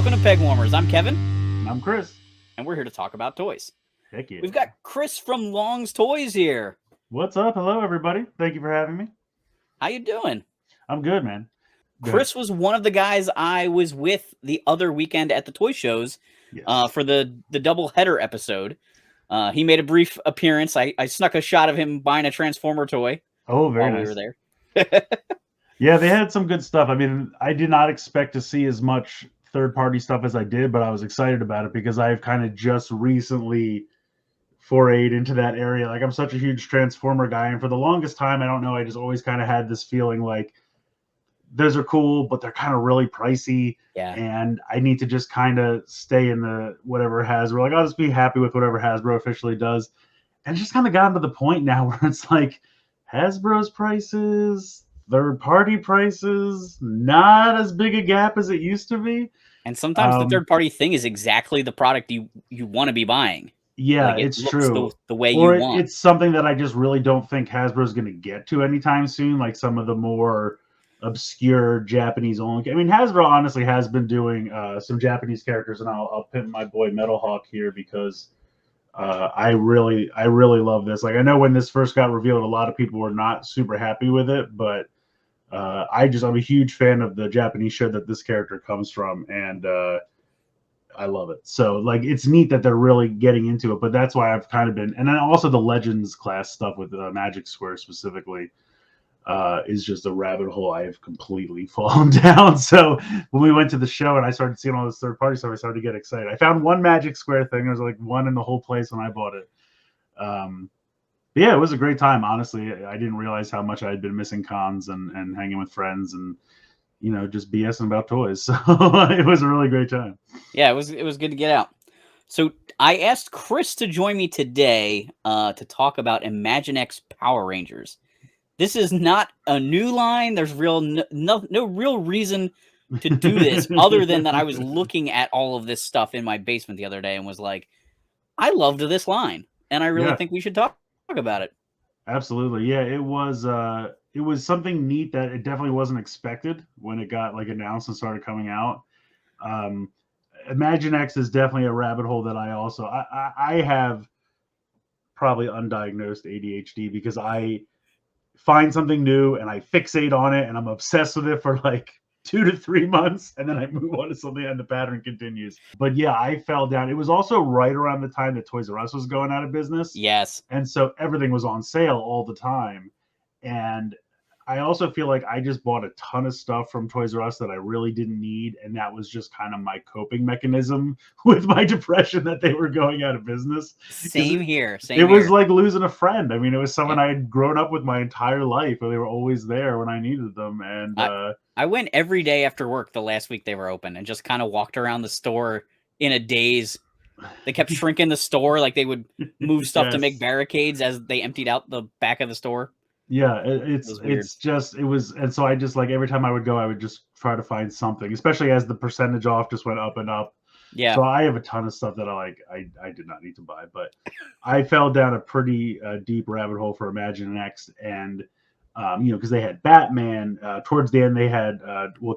Welcome to Pegwarmers. I'm Kevin. And I'm Chris. And we're here to talk about toys. Heck yeah. We've got Chris from Long's Toys here. What's up? Hello, everybody. Thank you for having me. How you doing? I'm good, man. Chris was one of the guys I was with the other weekend at the toy shows for the double header episode. He made a brief appearance. I snuck a shot of him buying a Transformer toy. Oh, very nice. We were there. Yeah, they had some good stuff. I mean, I did not expect to see as much third-party stuff as I did, but I was excited about it because I've kind of just recently forayed into that area. Like, I'm such a huge Transformer guy, and for the longest time, I don't know, I just always kind of had this feeling like those are cool, but they're kind of really pricey. Yeah. And I need to just kind of stay in the whatever Hasbro. Like, I'll just be happy with whatever Hasbro officially does. And it's just kind of gotten to the point now where it's like Hasbro's prices, third-party prices, not as big a gap as it used to be. And sometimes the third-party thing is exactly the product you want to be buying. Yeah, like it's true. The way or you want. It's something that I just really don't think Hasbro's going to get to anytime soon, like some of the more obscure Japanese only. I mean, Hasbro honestly has been doing some Japanese characters, and I'll pimp my boy Metal Hawk here because I really love this. Like, I know when this first got revealed, a lot of people were not super happy with it, but I'm a huge fan of the Japanese show that this character comes from, and I love it. So, like, it's neat that they're really getting into it, but that's why I've kind of been, and then also the Legends class stuff with Magic Square specifically is just a rabbit hole I have completely fallen down. So when we went to the show and I started seeing all this third party stuff, I started to get excited. I found one Magic Square thing. There was like one in the whole place when I bought it. Yeah, it was a great time. Honestly, I didn't realize how much I had been missing cons and hanging with friends and, you know, just BSing about toys. So it was a really great time. Yeah, it was good to get out. So I asked Chris to join me today to talk about Imaginext Power Rangers. This is not a new line. There's no real reason to do this other than that I was looking at all of this stuff in my basement the other day and was like, I loved this line, and I really think we should talk about it. Absolutely. Yeah, it was something neat that it definitely wasn't expected when it got like announced and started coming out. Imaginext is definitely a rabbit hole that I have probably undiagnosed ADHD because I find something new and I fixate on it and I'm obsessed with it for like 2 to 3 months and then I move on to something and the pattern continues. But yeah, I fell down. It was also right around the time that Toys R Us was going out of business. Yes. And so everything was on sale all the time. And I also feel like I just bought a ton of stuff from Toys R Us that I really didn't need. And that was just kind of my coping mechanism with my depression that they were going out of business. Same here. It was like losing a friend. I mean, it was someone I had grown up with my entire life, and they were always there when I needed them. And I went every day after work the last week they were open and just kind of walked around the store in a daze. They kept shrinking the store. Like they would move stuff to make barricades as they emptied out the back of the store. Yeah, and so I just, like, every time I would go, I would just try to find something, especially as the percentage off just went up and up. Yeah. So I have a ton of stuff that I did not need to buy, but I fell down a pretty deep rabbit hole for Imaginext, and because they had Batman. Towards the end, they had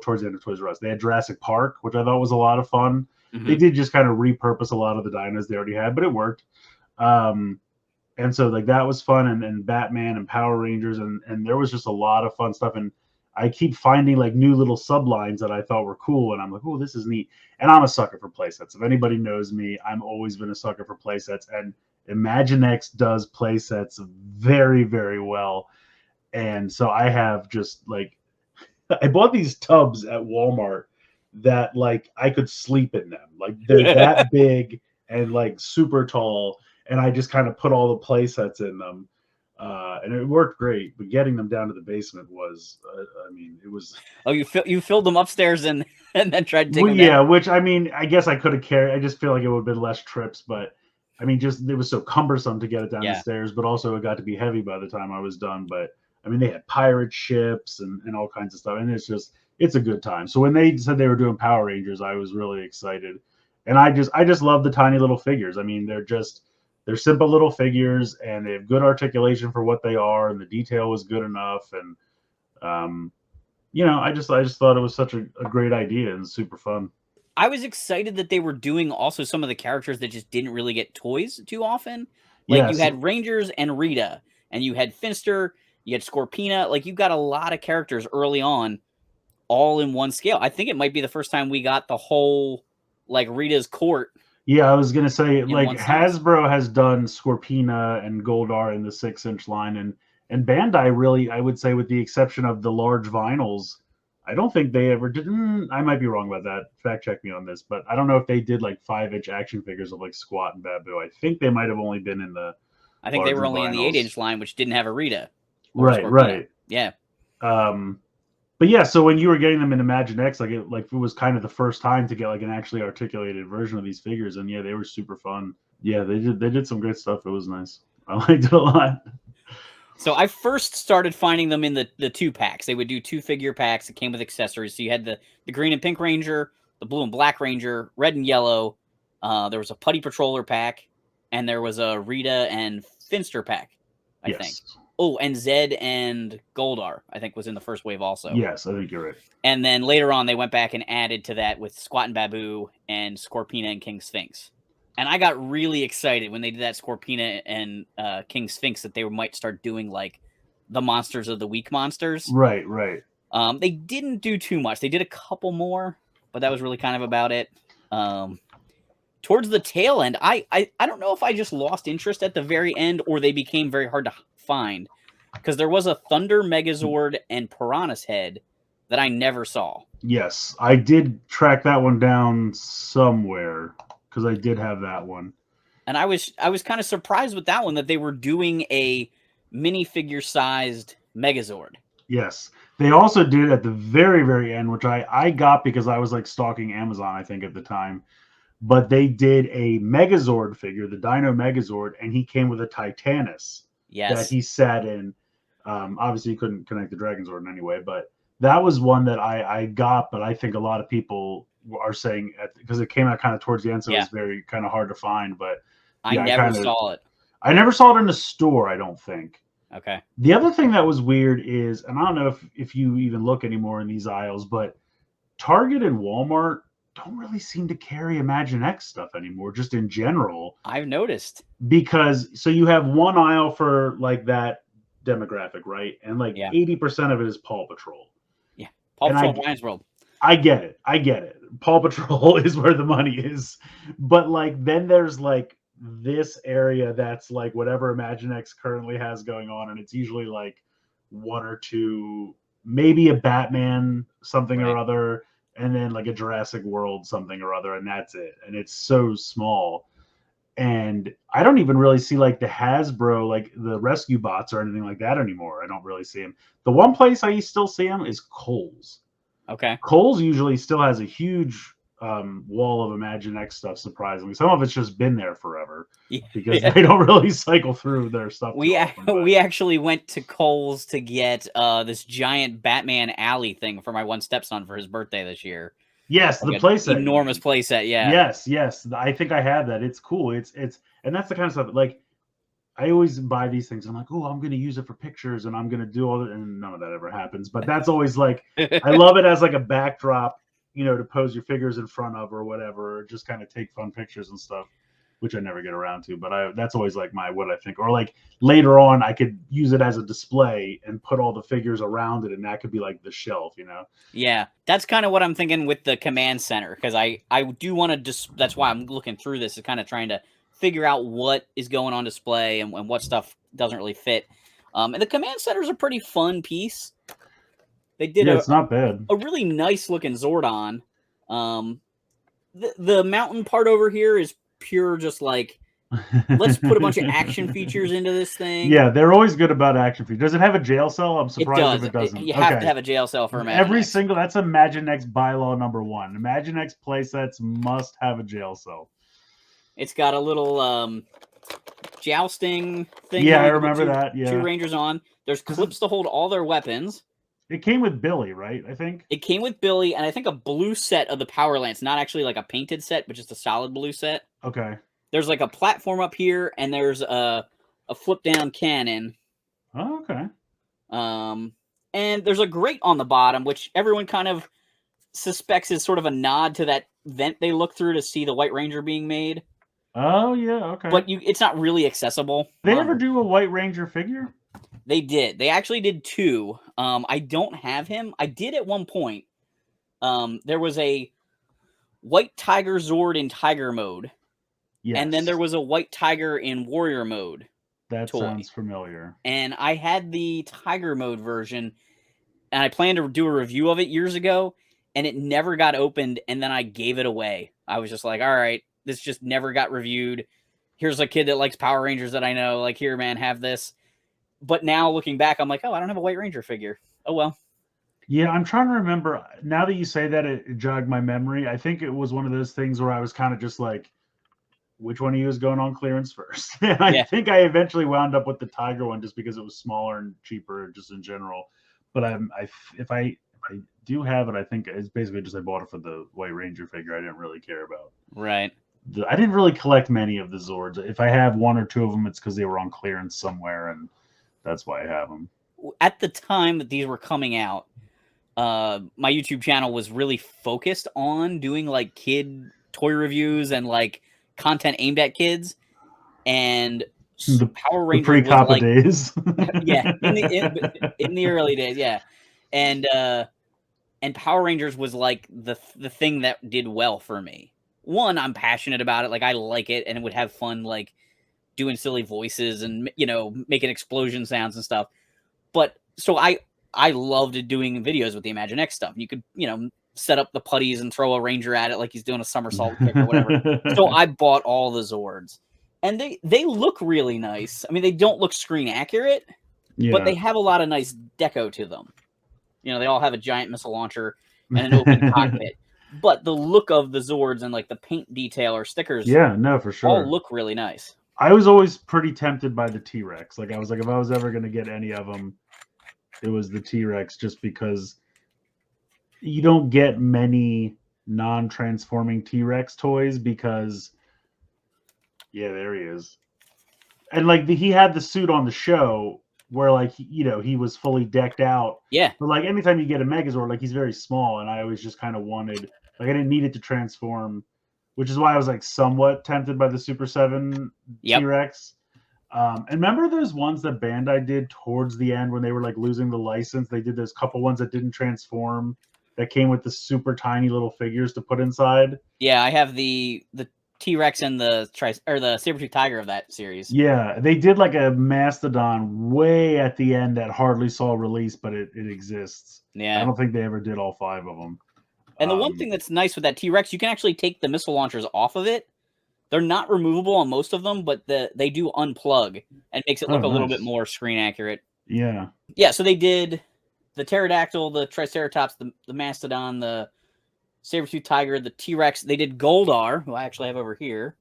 towards the end of Toys R Us, they had Jurassic Park, which I thought was a lot of fun. Mm-hmm. They did just kind of repurpose a lot of the dinos they already had, but it worked. And so, like, that was fun, and Batman and Power Rangers, and there was just a lot of fun stuff. And I keep finding like new little sublines that I thought were cool, and I'm like, oh, this is neat. And I'm a sucker for playsets. If anybody knows me, I've always been a sucker for playsets, and Imaginext does playsets very, very well. And so I have just like, I bought these tubs at Walmart that like I could sleep in them. Like they're that big and like super tall. And I just kind of put all the play sets in them. And it worked great. But getting them down to the basement was, it was... Oh, you filled them upstairs and then tried to take them down? Down. Which, I guess I could have carried. I just feel like it would have been less trips. But, just it was so cumbersome to get it down the stairs. But also it got to be heavy by the time I was done. But, they had pirate ships and all kinds of stuff. And it's a good time. So when they said they were doing Power Rangers, I was really excited. And I just love the tiny little figures. They're simple little figures, and they have good articulation for what they are, and the detail was good enough. And I just thought it was such a great idea and super fun. I was excited that they were doing also some of the characters that just didn't really get toys too often. Like you Yes, had Rangers and Rita, and you had Finster, you had Scorpina. Like you got a lot of characters early on, all in one scale. I think it might be the first time we got the whole like Rita's court yeah, I was gonna say in like one size. Hasbro has done Scorpina and Goldar in the 6-inch line, and Bandai really, I would say, with the exception of the large vinyls, I don't think they ever did. I might be wrong about that. Fact check me on this, but I don't know if they did like 5-inch action figures of like Squat and Babu. I think they might have only been in the I think they were larger only in the vinyls. 8-inch line, which didn't have a Rita or Right, Scorpina. right. Yeah. But yeah, so when you were getting them in Imaginext, like it was kind of the first time to get like an actually articulated version of these figures, and yeah, they were super fun. Yeah, they did some great stuff. It was nice. I liked it a lot. So I first started finding them in the 2-packs. They would do 2-figure packs that came with accessories. So you had the green and pink Ranger, the blue and black Ranger, red and yellow. There was a Putty Patroller pack, and there was a Rita and Finster pack, I think. Oh, and Zed and Goldar, I think, was in the first wave also. Yes, I think you're right. And then later on, they went back and added to that with Squat and Babu and Scorpina and King Sphinx. And I got really excited when they did that Scorpina and King Sphinx that they might start doing like the Monsters of the Week monsters. Right, right. They didn't do too much. They did a couple more, but that was really kind of about it. Towards the tail end, I don't know if I just lost interest at the very end or they became very hard to find, because there was a Thunder Megazord and Piranha's head that I never saw. Yes, I did track that one down somewhere because I did have that one. And I was kind of surprised with that one that they were doing a minifigure sized Megazord. Yes. They also did at the very, very end, which I got because I was like stalking Amazon, I think, at the time. But they did a Megazord figure, the Dino Megazord, and he came with a Titanus that he sat in. Obviously, you couldn't connect the Dragon Zord in any way, but that was one that I got. But I think a lot of people are saying, because it came out kind of towards the end, so it was very kind of hard to find. But I never saw it. I never saw it in the store, I don't think. Okay. The other thing that was weird is, and I don't know if you even look anymore in these aisles, but Target and Walmart don't really seem to carry Imaginext stuff anymore, just in general. I've noticed. Because, so you have one aisle for like that demographic, right? And like 80% of it is Paw Patrol. Yeah. Paw Patrol, Brian's World. I get it. Paw Patrol is where the money is. But like, then there's like this area that's like whatever Imaginext currently has going on. And it's usually like one or two, maybe a Batman something or other, and then like a Jurassic World something or other, and that's it. And it's so small. And I don't even really see like the Hasbro, like the rescue bots or anything like that anymore. I don't really see them. The one place I still see them is Kohl's. Okay. Kohl's usually still has a huge wall of Imaginext stuff, surprisingly. Some of it's just been there forever because they don't really cycle through their stuff. We actually went to Kohl's to get this giant Batman alley thing for my one stepson for his birthday this year. Yes, like the playset. Enormous playset, yeah. Yes. I think I have that. It's cool. It's and that's the kind of stuff like I always buy these things. I'm like, oh, I'm going to use it for pictures and I'm going to do all that. And none of that ever happens. But that's always like, I love it as like a backdrop, to pose your figures in front of or whatever, or just kind of take fun pictures and stuff, which I never get around to. But that's always like what I think. Or like later on, I could use it as a display and put all the figures around it. And that could be like the shelf, Yeah, that's kind of what I'm thinking with the command center. Because I do want to that's why I'm looking through this, is kind of trying to figure out what is going on display and what stuff doesn't really fit. And the command center is a pretty fun piece. They did it's not bad. A really nice looking Zordon. The mountain part over here is pure, just like, let's put a bunch of action features into this thing. Yeah, they're always good about action features. Does it have a jail cell? I'm surprised if it doesn't. You have to have a jail cell for Imaginext. That's Imaginext bylaw number 1. Imaginext playsets must have a jail cell. It's got a little jousting thing. Yeah, I remember that. Yeah. 2 Rangers on. There's clips to hold all their weapons. It came with Billy, right? I think. It came with Billy, and I think a blue set of the Power Lance. Not actually like a painted set, but just a solid blue set. Okay. There's like a platform up here, and there's a flip-down cannon. Oh, okay. And there's a grate on the bottom, which everyone kind of suspects is sort of a nod to that vent they look through to see the White Ranger being made. Oh yeah, okay. But it's not really accessible. They ever do a White Ranger figure? They did. They actually did 2. I don't have him. I did at one point. There was a White Tiger Zord in Tiger mode. Yes. And then there was a White Tiger in Warrior mode. That sounds familiar. And I had the Tiger mode version, and I planned to do a review of it years ago, and it never got opened, and then I gave it away. I was just like, all right, this just never got reviewed. Here's a kid that likes Power Rangers that I know. Like, here, man, have this. But now looking back, I'm like, oh, I don't have a White Ranger figure. Oh, well. Yeah, I'm trying to remember. Now that you say that, it jogged my memory. I think it was one of those things where I was kind of just like, which one of you is going on clearance first? I think I eventually wound up with the Tiger one just because it was smaller and cheaper just in general. But if I do have it, I think it's basically just I bought it for the White Ranger figure I didn't really care about. Right. I didn't really collect many of the Zords. If I have 1 or 2 of them, it's because they were on clearance somewhere, and that's why I have them. At the time that these were coming out, my YouTube channel was really focused on doing like kid toy reviews and like content aimed at kids, and the Power Rangers pre-Kappa like, days. Yeah, in the early days, yeah. And Power Rangers was like the thing that did well for me. One, I'm passionate about it, like I like it, and it would have fun like doing silly voices and making explosion sounds and stuff. But so I loved doing videos with the Imaginext stuff. You could set up the putties and throw a ranger at it like he's doing a somersault kick or whatever. So I bought all the Zords, and they look really nice. I mean, they don't look screen accurate, but they have a lot of nice deco to them. They all have a giant missile launcher and an open cockpit. But the look of the Zords and like the paint detail or stickers, for sure, all look really nice. I was always pretty tempted by the T-Rex. Like I was like, if I was ever going to get any of them, it was the T-Rex, just because you don't get many non-transforming T-Rex toys because, there he is. And like he had the suit on the show where like, he was fully decked out. Yeah. But like anytime you get a Megazord, like he's very small, and I always just kind of wanted, like I didn't need it to transform, which is why I was like somewhat tempted by the Super 7 T-Rex. And remember those ones that Bandai did towards the end when they were like losing the license? They did those couple ones that didn't transform that came with the super tiny little figures to put inside. Yeah, I have the T-Rex and the Saber-Tooth Tiger of that series. Yeah, they did like a Mastodon way at the end that hardly saw release, but it exists. Yeah. I don't think they ever did all 5 of them. And the one thing that's nice with that T-Rex, you can actually take the missile launchers off of it. They're not removable on most of them, but they do unplug and makes it look a little bit more screen accurate. Yeah. Yeah, so they did the Pterodactyl, the Triceratops, the Mastodon, the Saber-Tooth Tiger, the T-Rex. They did Goldar, who I actually have over here.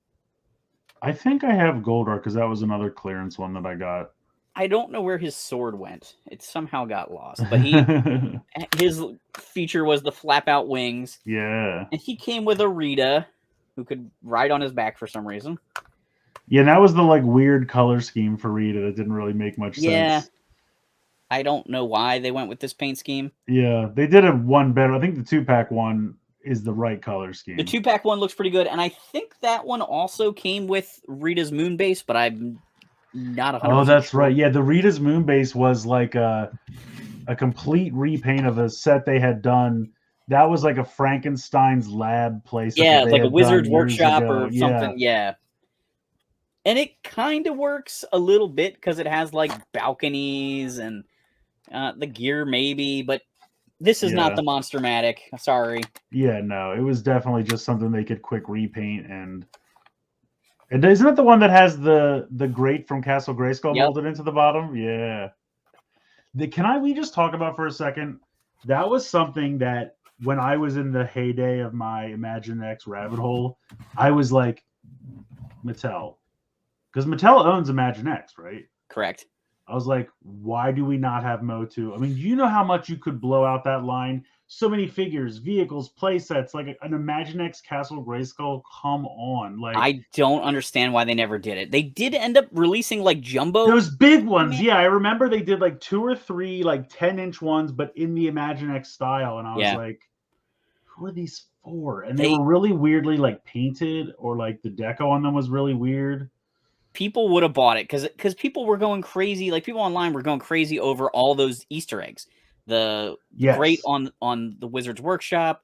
I think I have Goldar because that was another clearance one that I got. I don't know where his sword went. It somehow got lost, but his feature was the flap-out wings. Yeah. And he came with a Rita, who could ride on his back for some reason. Yeah, that was the like weird color scheme for Rita that didn't really make much sense. I don't know why they went with this paint scheme. Yeah, they did have one better. I think the 2-pack one is the right color scheme. The 2-pack one looks pretty good, and I think that one also came with Rita's moon base, but I'm not 100% Oh, that's sure. right. Yeah, the Rita's moon base was like a complete repaint of a set they had done. That was like a Frankenstein's lab place. Yeah, like a Wizard's Workshop or something. Yeah. And it kind of works a little bit because it has like balconies and the gear maybe, but this is not the Monster-matic. Sorry. Yeah, no, it was definitely just something they could quick repaint. And isn't it the one that has the grate from Castle Grayskull molded into the bottom? Yeah. We just talk about for a second? That was something that when I was in the heyday of my Imaginext rabbit hole, I was like, Mattel. Because Mattel owns Imaginext, right? Correct. I was like, why do we not have Motu? I mean, you know how much you could blow out that line? So many figures, vehicles, play sets, like an Imaginext Castle Grayskull. Come on. Like, I don't understand why they never did it. They did end up releasing like jumbo. Those big ones. Yeah, I remember they did like 2 or 3 like 10-inch ones, but in the Imaginext style. And I was like, who are these for? And they They were really weirdly like painted, or like the deco on them was really weird. People would have bought it because people were going crazy. Like people online were going crazy over all those Easter eggs. The great Yes. on the Wizard's Workshop.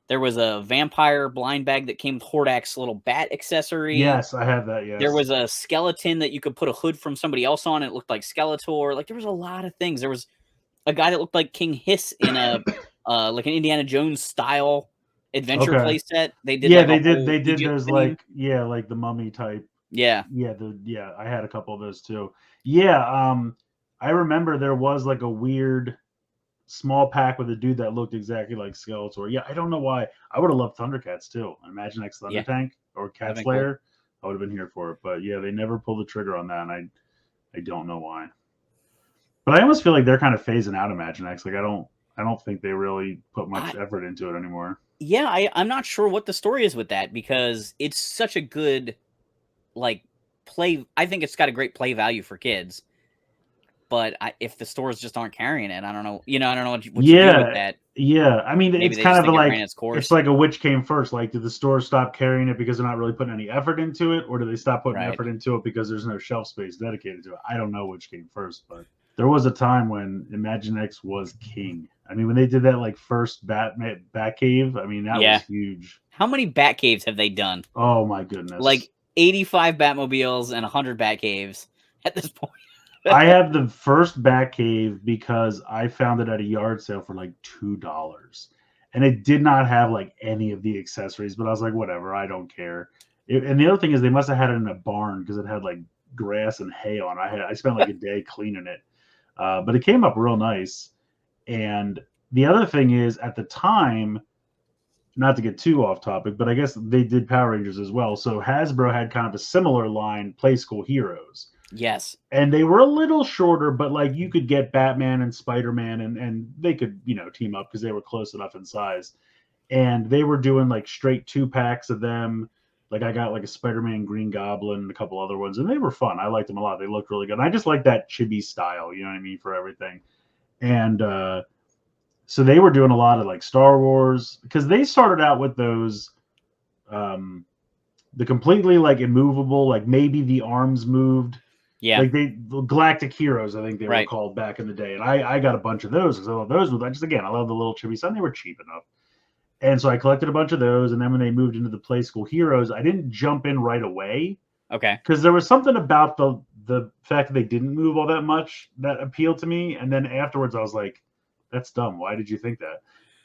There was a vampire blind bag that came with Hordak's little bat accessory. Yes, I have that. There Yes. was a skeleton that you could put a hood from somebody else on. It looked like Skeletor. Like there was a lot of things. There was a guy that looked like King Hiss in a like an Indiana Jones style adventure Okay. playset. They did Yeah, like a they did. whole They did Egypt those theme. like the mummy type. Yeah. Yeah, I had a couple of those too. Yeah, I remember there was like a weird small pack with a dude that looked exactly like Skeletor. Yeah, I don't know why. I would have loved Thundercats too. Imaginext Thunder Yeah. Tank or Cat That'd been cool. Slayer. I would have been here for it. But yeah, they never pulled the trigger on that, and I don't know why. But I almost feel like they're kind of phasing out Imaginext. Like I don't think they really put much effort into it anymore. Yeah, I'm not sure what the story is with that because it's such a good like play. I think it's got a great play value for kids. But if the stores just aren't carrying it, I don't know. You know, I don't know what you do with that. Yeah. I mean, Maybe it's they kind just of think it ran like its course. it's like a which came first. Like, did the stores stop carrying it because they're not really putting any effort into it, or do they stop putting effort into it because there's no shelf space dedicated to it? I don't know which came first, but there was a time when Imaginext was king. I mean, when they did that like first Batcave, I mean that was huge. How many Batcaves have they done? Oh my goodness! Like 85 Batmobiles and 100 Batcaves at this point. I have the first Batcave because I found it at a yard sale for like $2, and it did not have like any of the accessories. But I was like, whatever, I don't care. And the other thing is, they must have had it in a barn because it had like grass and hay on. I spent like a day cleaning it, but it came up real nice. And the other thing is, at the time, not to get too off topic, but I guess they did Power Rangers as well. So Hasbro had kind of a similar line, Play School Heroes. Yes. And they were a little shorter, but like you could get Batman and Spider-Man and they could, team up because they were close enough in size. And they were doing like straight 2-packs of them. Like I got like a Spider-Man, Green Goblin, and a couple other ones, and they were fun. I liked them a lot. They looked really good. And I just like that chibi style, you know what I mean, for everything. And so they were doing a lot of like Star Wars because they started out with those the completely like immovable, like maybe the arms moved. Yeah. Like the Galactic Heroes, I think they were called back in the day. And I got a bunch of those because I love those. I love the little chibi stuff. They were cheap enough. And so I collected a bunch of those. And then when they moved into the Play School Heroes, I didn't jump in right away. Okay. Because there was something about the fact that they didn't move all that much that appealed to me. And then afterwards, I was like, that's dumb. Why did you think that?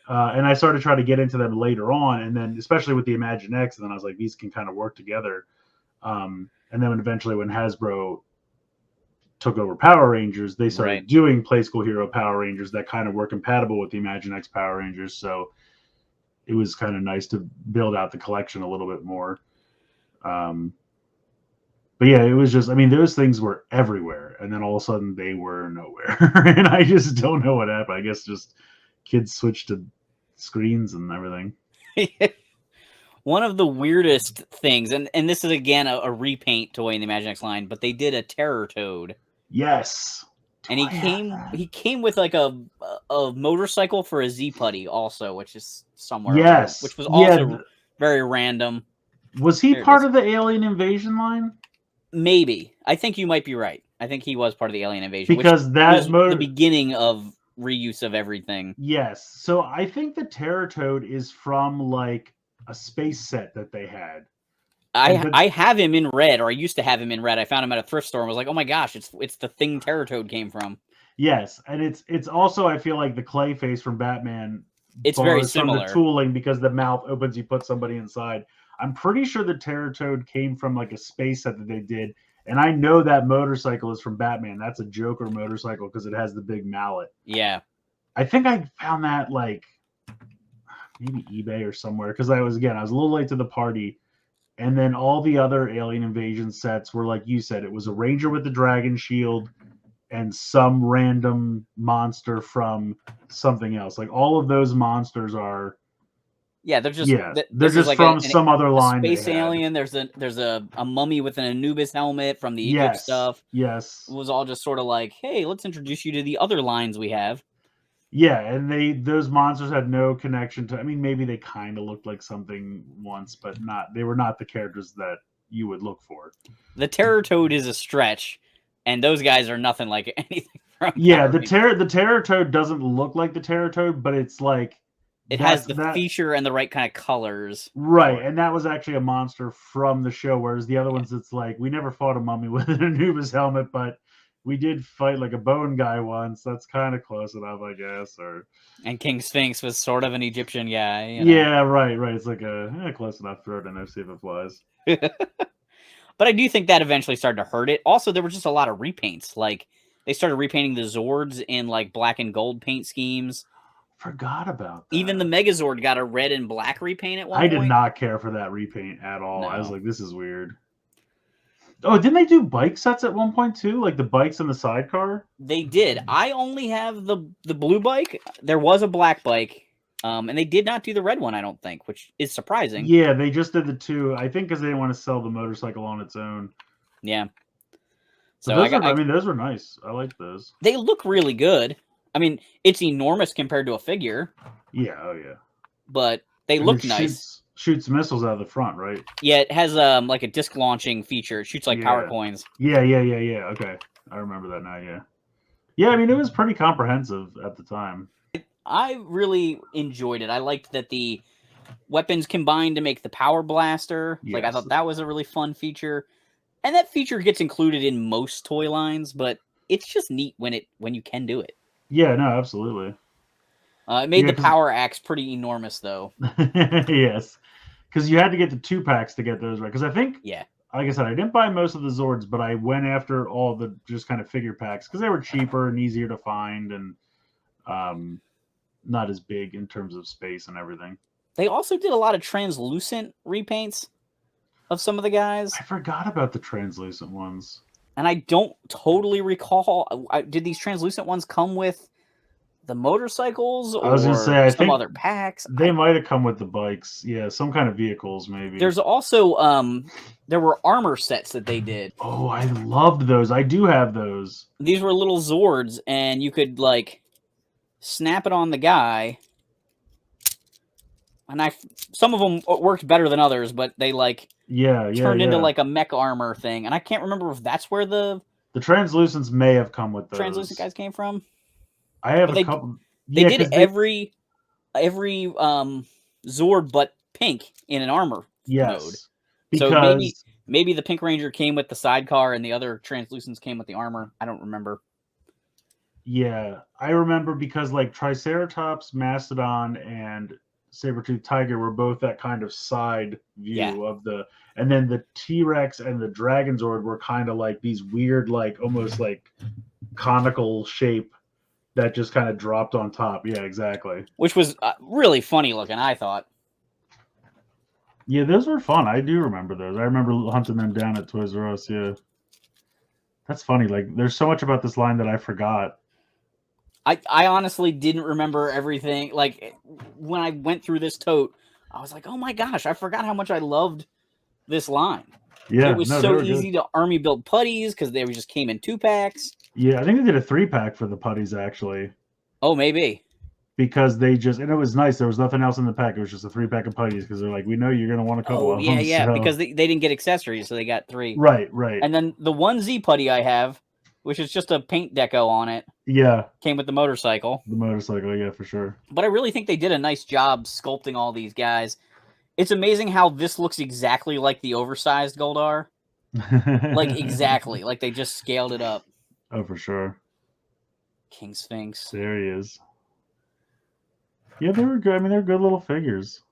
And I started trying to get into them later on. And then especially with the Imaginext, and then I was like, these can kind of work together. And then eventually when Hasbro took over Power Rangers, they started doing Play School Hero Power Rangers that kind of were compatible with the Imaginext Power Rangers. So it was kind of nice to build out the collection a little bit more. But yeah, it was just, I mean, those things were everywhere. And then all of a sudden they were nowhere. And I just don't know what happened. I guess just kids switched to screens and everything. One of the weirdest things, and this is again a repaint toy in the Imaginext line, but they did a Terror Toad. Yes. And he came with like a motorcycle for a Z-Putty also, which is somewhere. Yes. Which was also very random. Was he part of the Alien Invasion line? Maybe. I think you might be right. I think he was part of the Alien Invasion. Because which that was the beginning of reuse of everything. Yes. So I think the Terror Toad is from like a space set that they had. I have him in red, or I used to have him in red. I found him at a thrift store and was like, oh my gosh, it's the thing Terror Toad came from. Yes, and it's also, I feel like, the clay face from Batman. It's very similar. From the tooling because the mouth opens, you put somebody inside. I'm pretty sure the Terror Toad came from like a space set that they did. And I know that motorcycle is from Batman. That's a Joker motorcycle because it has the big mallet. Yeah. I think I found that like maybe eBay or somewhere because I was a little late to the party. And then all the other Alien Invasion sets were like you said, it was a Ranger with the dragon shield and some random monster from something else. Like all of those monsters are they're just they're just like from some other line. Space alien. There's a mummy with an Anubis helmet from the Egypt stuff. Yes, it was all just sort of like, hey, let's introduce you to the other lines we have. Yeah, and those monsters had no connection to. I mean, maybe they kind of looked like something once, but not. They were not the characters that you would look for. The Terror Toad is a stretch, and those guys are nothing like anything from Yeah, Power Rangers. the Terror Toad doesn't look like the Terror Toad, but it's like It has that's the that feature and the right kind of colors right, for it. and that was actually a monster from the show. Whereas the other Yeah. ones, it's like we never fought a mummy with an Anubis helmet, but we did fight like a bone guy once. That's kind of close enough, I guess. Or And King Sphinx was sort of an Egyptian guy, yeah, right. It's like a close enough. Throw it in there, see if it flies. But I do think that eventually started to hurt it. Also, there were just a lot of repaints. Like, they started repainting the Zords in, like, black and gold paint schemes. Forgot about that. Even the Megazord got a red and black repaint at one I point. did not care for that repaint at all. I was No. like, this is weird. Oh, didn't they do bike sets at one point too? Like the bikes and the sidecar? They did. I only have the blue bike. There was a black bike. And they did not do the red one, I don't think, which is surprising. Yeah, they just did the two. I think because they didn't want to sell the motorcycle on its own. Yeah. So So those I mean, those were nice. I like those. they look really good. I mean, it's enormous compared to a figure. Yeah, oh yeah. But they And look it nice. shoots missiles out of the front, right? Yeah, it has like a disc launching feature. It shoots like power coins. Yeah. Okay. I remember that now, yeah. Yeah, I mean it was pretty comprehensive at the time. I really enjoyed it. I liked that the weapons combined to make the power blaster. Like, I thought that was a really fun feature. And that feature gets included in most toy lines, but it's just neat when you can do it. Yeah, no, absolutely. It made the power axe pretty enormous, though. Yes. Because you had to get the 2-packs to get those right. Because I think, yeah, like I said, I didn't buy most of the Zords, but I went after all the just kind of figure packs because they were cheaper and easier to find and not as big in terms of space and everything. They also did a lot of translucent repaints of some of the guys. I forgot about the translucent ones. And I don't totally recall. Did these translucent ones come with the motorcycles or I was going to say, I some think other packs? They might have come with the bikes. Yeah, some kind of vehicles, maybe. There's also, there were armor sets that they did. Oh, I loved those. I do have those. These were little Zords, and you could, like, snap it on the guy. And some of them worked better than others, but they, like, turned into, like, a mech armor thing. And I can't remember if that's where the translucents may have come with those. Translucent guys came from. I have a couple. They did every Zord but pink in an armor mode. Because so maybe the Pink Ranger came with the sidecar and the other translucents came with the armor. I don't remember. Yeah, I remember because like Triceratops, Mastodon, and Saber-Tooth Tiger were both that kind of side view of the, and then the T-Rex and the Dragon Zord were kind of like these weird, like almost like conical shape that just kind of dropped on top. Yeah, exactly. Which was really funny looking, I thought. Yeah, those were fun. I do remember those. I remember hunting them down at Toys R Us. Yeah, that's funny. Like, there's so much about this line that I forgot. I honestly didn't remember everything. Like, when I went through this tote, I was like, oh my gosh, I forgot how much I loved this line. Yeah, it was so easy to army build putties because they just came in 2-packs. Yeah, I think they did a 3-pack for the putties actually. Oh, maybe. Because they just, and it was nice. There was nothing else in the pack. It was just a 3-pack of putties because they're like, we know you're going to want a couple of them. Yeah, so. because they didn't get accessories, so they got 3. Right. And then the 1Z putty I have, which is just a paint deco on it. Yeah. Came with the motorcycle. The motorcycle, yeah, for sure. But I really think they did a nice job sculpting all these guys. It's amazing how this looks exactly like the oversized Goldar. Like, exactly. Like, they just scaled it up. Oh, for sure. King Sphinx. There he is. Yeah, they were good. I mean, they're good little figures.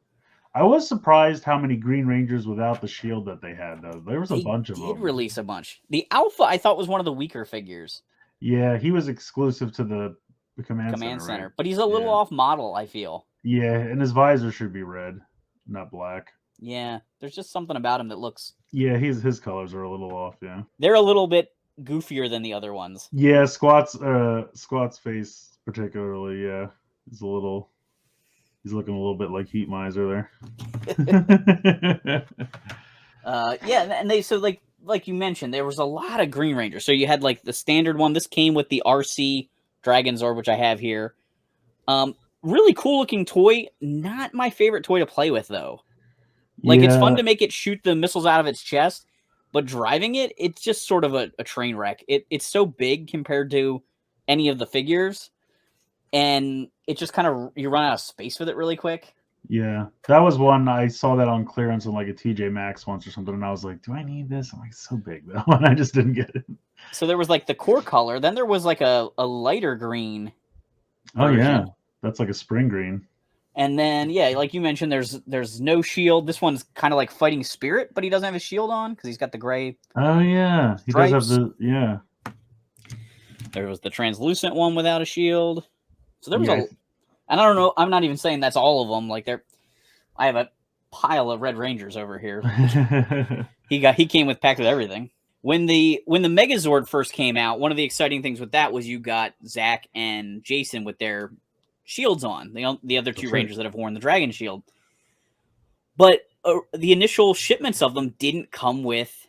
I was surprised how many Green Rangers without the shield that they had, though. There was a bunch of them. They did release a bunch. The Alpha, I thought, was one of the weaker figures. Yeah, he was exclusive to the Command Center. Right? But he's a little off model, I feel. Yeah, and his visor should be red, not black. Yeah, there's just something about him that looks... Yeah, his colors are a little off, yeah. They're a little bit goofier than the other ones. Yeah, Squat's face particularly, yeah. He's looking a little bit like Heat Miser there. Yeah, and they like you mentioned, there was a lot of Green Rangers. So you had like the standard one. This came with the RC Dragon Zord, which I have here. Really cool looking toy. Not my favorite toy to play with though. Like it's fun Yeah, to make it shoot the missiles out of its chest, but driving it, it's just sort of a train wreck. It's so big compared to any of the figures, and it just kind of you run out of space with it really quick. yeah. That was one I saw that on clearance on like a TJ Maxx once or something, and I was like, "Do I need this?" I'm like, "It's so big though," and I just didn't get it. So there was like the core color, then there was like a lighter green Oh yeah, version. that's like a spring green. And then yeah, like you mentioned, there's no shield. This one's kind of like Fighting Spirit, but he doesn't have a shield on because he's got the gray Oh yeah, he does have stripes. yeah. There was the translucent one without a shield. So there was Yeah. and I don't know. I'm not even saying that's all of them. Like I have a pile of Red Rangers over here. He came packed with everything. When the Megazord first came out, one of the exciting things with that was you got Zach and Jason with their shields on. The other two Rangers that have worn the Dragon Shield. But the initial shipments of them didn't come with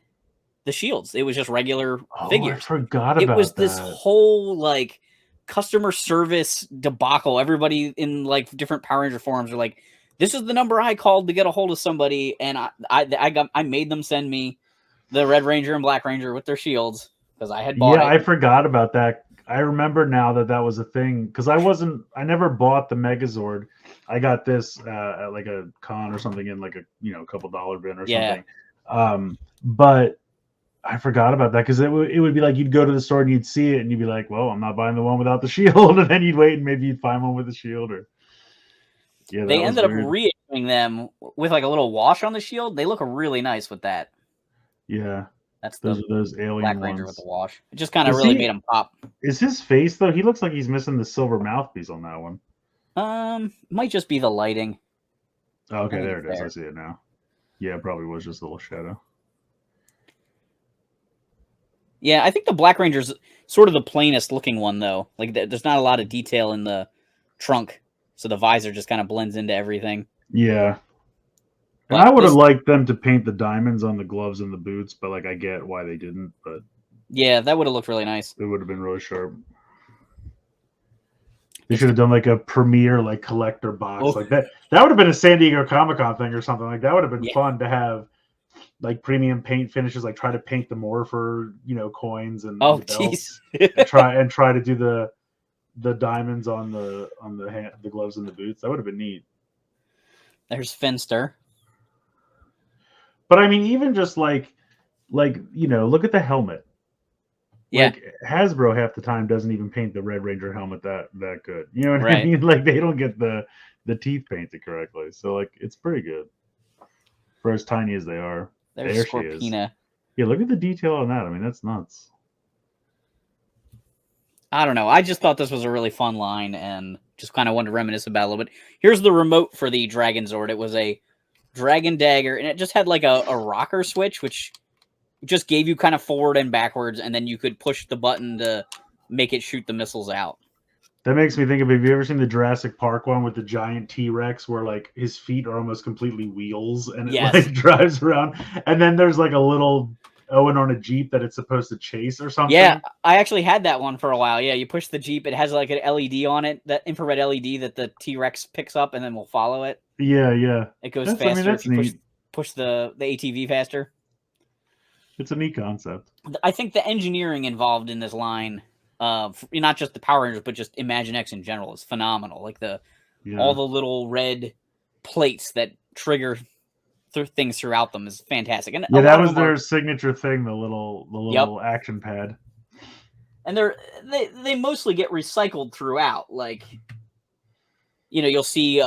the shields. It was just regular figures. I forgot about it was that. this whole like customer service debacle. Everybody in like different Power Ranger forums are like, "This is the number I called to get a hold of somebody," and I made them send me the Red Ranger and Black Ranger with their shields because I had bought it. I forgot about that. I remember now that was a thing because I never bought the Megazord. I got this at like a con or something in like a couple dollar bin or something. But I forgot about that because it would be like you'd go to the store and you'd see it and you'd be like, well, I'm not buying the one without the shield, and then you'd wait and maybe you'd find one with the shield or. Yeah, they ended up reissuing them with like a little wash on the shield. They look really nice with that. Yeah, that's those alien Black ones. Ranger with the wash. It just kind of really made him pop. Is his face though? He looks like he's missing the silver mouthpiece on that one. Might just be the lighting. Oh, okay, there it is. I see it now. Yeah, it probably was just a little shadow. Yeah, I think the Black Ranger's sort of the plainest looking one, though. Like, there's not a lot of detail in the trunk, so the visor just kind of blends into everything. Yeah. And I would have liked them to paint the diamonds on the gloves and the boots, but, like, I get why they didn't, but... Yeah, that would have looked really nice. It would have been really sharp. They should have done, like, a premiere, like, collector box. Like, that would have been a San Diego Comic-Con thing or something. Like, that would have been fun to have... like premium paint finishes, like try to paint the Morpher, coins and belts, and try to do the diamonds on the gloves and the boots. That would have been neat. There's Finster. But I mean, even just like look at the helmet. Yeah, like Hasbro half the time doesn't even paint the Red Ranger helmet that good. You know what I mean? Like they don't get the teeth painted correctly, so like it's pretty good for as tiny as they are. There's Scorpina. Yeah, look at the detail on that. I mean, that's nuts. I don't know. I just thought this was a really fun line and just kind of wanted to reminisce about it a little bit. Here's the remote for the Dragon Zord. It was a Dragon Dagger, and it just had like a rocker switch, which just gave you kind of forward and backwards, and then you could push the button to make it shoot the missiles out. That makes me think of, have you ever seen the Jurassic Park one with the giant T-Rex where like his feet are almost completely wheels and it like drives around, and then there's like a little Owen on a Jeep that it's supposed to chase or something? Yeah, I actually had that one for a while. Yeah, you push the Jeep, it has like an LED on it, that infrared LED that the T-Rex picks up and then will follow it. Yeah. It goes faster if you push the ATV faster. It's a neat concept. I think the engineering involved in this line, not just the Power Rangers, but just Imaginext in general, is phenomenal. Like all the little red plates that trigger things throughout them is fantastic. And that was their signature thing, the little action pad. And they mostly get recycled throughout. Like, you'll see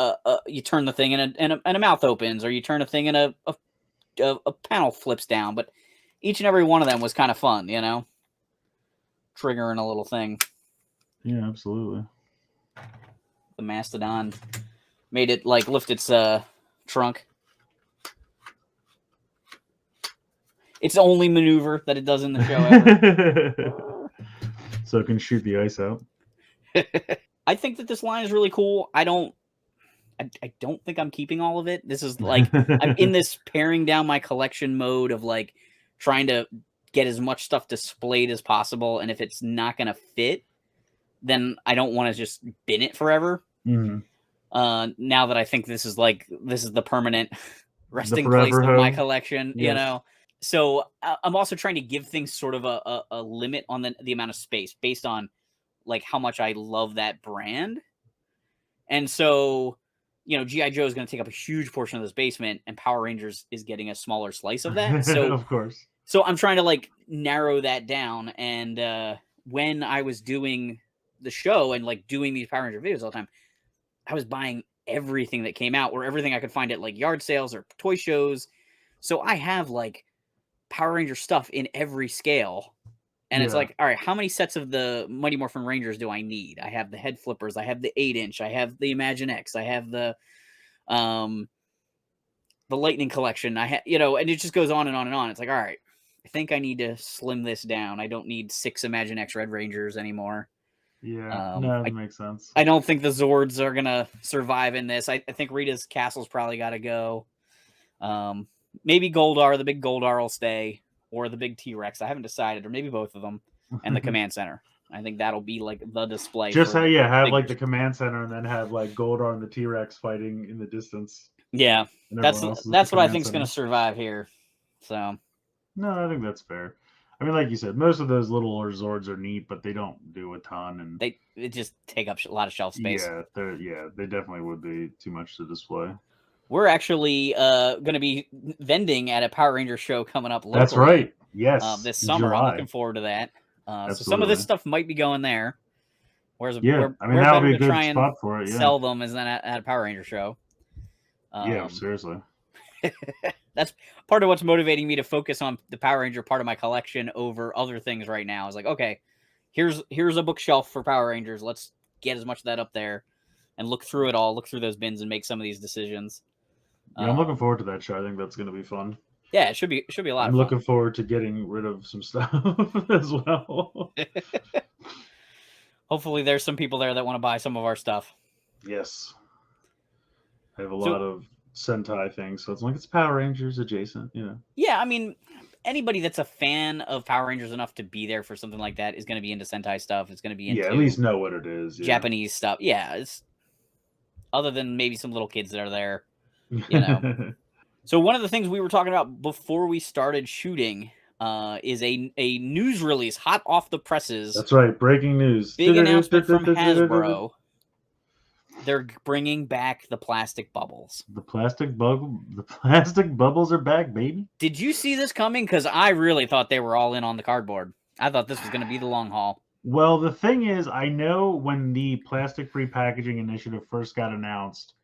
you turn the thing and a mouth opens, or you turn a thing and a panel flips down. But each and every one of them was kind of fun, triggering a little thing. Yeah, absolutely. The Mastodon made it like lift its trunk. It's the only maneuver that it does in the show ever. So it can shoot the ice out. I think that this line is really cool. I don't think I'm keeping all of it. This is like I'm in this paring down my collection mode of like trying to get as much stuff displayed as possible, and if it's not going to fit, then I don't want to just bin it forever. Mhm. Now that I think this is the permanent The resting place forever of my home. collection, Yes. So I'm also trying to give things sort of a limit on the amount of space based on like how much I love that brand. And so, G.I. Joe is going to take up a huge portion of this basement, and Power Rangers is getting a smaller slice of that. So, Of course. so I'm trying to like narrow that down. And when I was doing the show and like doing these Power Ranger videos all the time, I was buying everything that came out or everything I could find at like yard sales or toy shows. So I have like Power Ranger stuff in every scale. And it's Yeah. like, all right, how many sets of the Mighty Morphin Rangers do I need? I have the head flippers, I have the 8-inch, I have the Imaginext, I have the Lightning collection. I have, and it just goes on and on and on. It's like, all right, I think I need to slim this down. I don't need 6 Imaginext Red Rangers anymore. Yeah. Um, No, that I makes sense. I don't think the Zords are gonna survive in this. I think Rita's castle's probably got to go. Um, Maybe Goldar, the big Goldar will stay, or the big T-Rex. I haven't decided, or maybe both of them, and the command center. I think that'll be like the display Just for how, yeah, have like figures. the command center and then have like Goldar and the T-Rex fighting in the distance, Yeah, and that's everyone else is at the that's what I command think is going center. to survive here. So No, I think that's fair. I mean, like you said, most of those little Zords are neat, but they don't do a ton. And it just take up a lot of shelf space. they definitely would be too much to display. We're actually going to be vending at a Power Ranger show coming up locally. That's right. Yes, this in summer. I'm July. looking forward to that. So Absolutely. some of this stuff might be going there. Whereas Yeah, I mean, we're that would better be a to try good and spot for it. Yeah. sell them as at a Power Ranger show. Yeah, seriously. That's part of what's motivating me to focus on the Power Ranger part of my collection over other things right now. Is like, okay, here's a bookshelf for Power Rangers. Let's get as much of that up there and look through it all, look through those bins and make some of these decisions. Yeah, I'm looking forward to that show. I think that's going to be fun. Yeah, it should be a lot I'm of fun. looking forward to getting rid of some stuff as well. Hopefully there's some people there that want to buy some of our stuff. Yes. I have a lot of Sentai things, so it's like it's Power Rangers adjacent, Yeah, I mean, anybody that's a fan of Power Rangers enough to be there for something like that is going to be into Sentai stuff. It's going to be into at least know what it is. Yeah. Japanese stuff. Yeah, it's other than maybe some little kids that are there, So one of the things we were talking about before we started shooting is a news release, hot off the presses. That's right, breaking news. Big announcement from Hasbro. They're bringing back the plastic bubbles. The plastic bubbles are back, baby. Did you see this coming? Because I really thought they were all in on the cardboard. I thought this was going to be the long haul. Well, the thing is, I know when the plastic-free packaging initiative first got announced,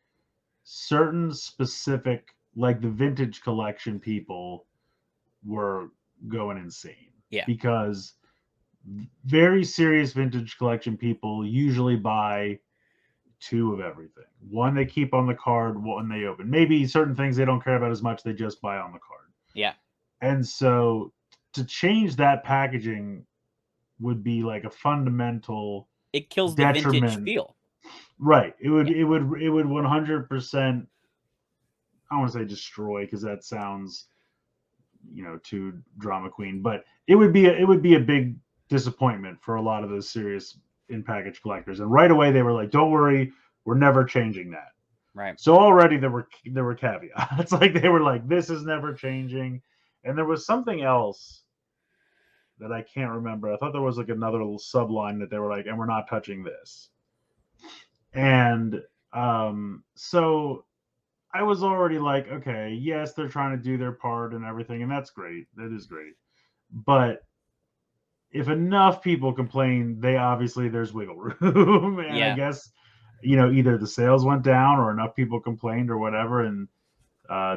certain specific, like the vintage collection people, were going insane. Yeah. Because very serious vintage collection people usually buy 2 of everything. One they keep on the card, one they open. Maybe certain things they don't care about as much, they just buy on the card. Yeah. And so to change that packaging would be like a fundamental it kills detriment. The vintage feel. Right. It would 100%, I don't want to say destroy because that sounds too drama queen, but it would be a big disappointment for a lot of those serious in-package collectors. And right away they were like, don't worry, we're never changing that. Right. So already there were caveats. Like they were like, this is never changing. And there was something else that I can't remember. I thought there was like another little subline that they were like, and we're not touching this. And so I was already like, okay, yes, they're trying to do their part and everything, and that's great. That is great. But if enough people complain, there's wiggle room. And I guess, either the sales went down or enough people complained or whatever. And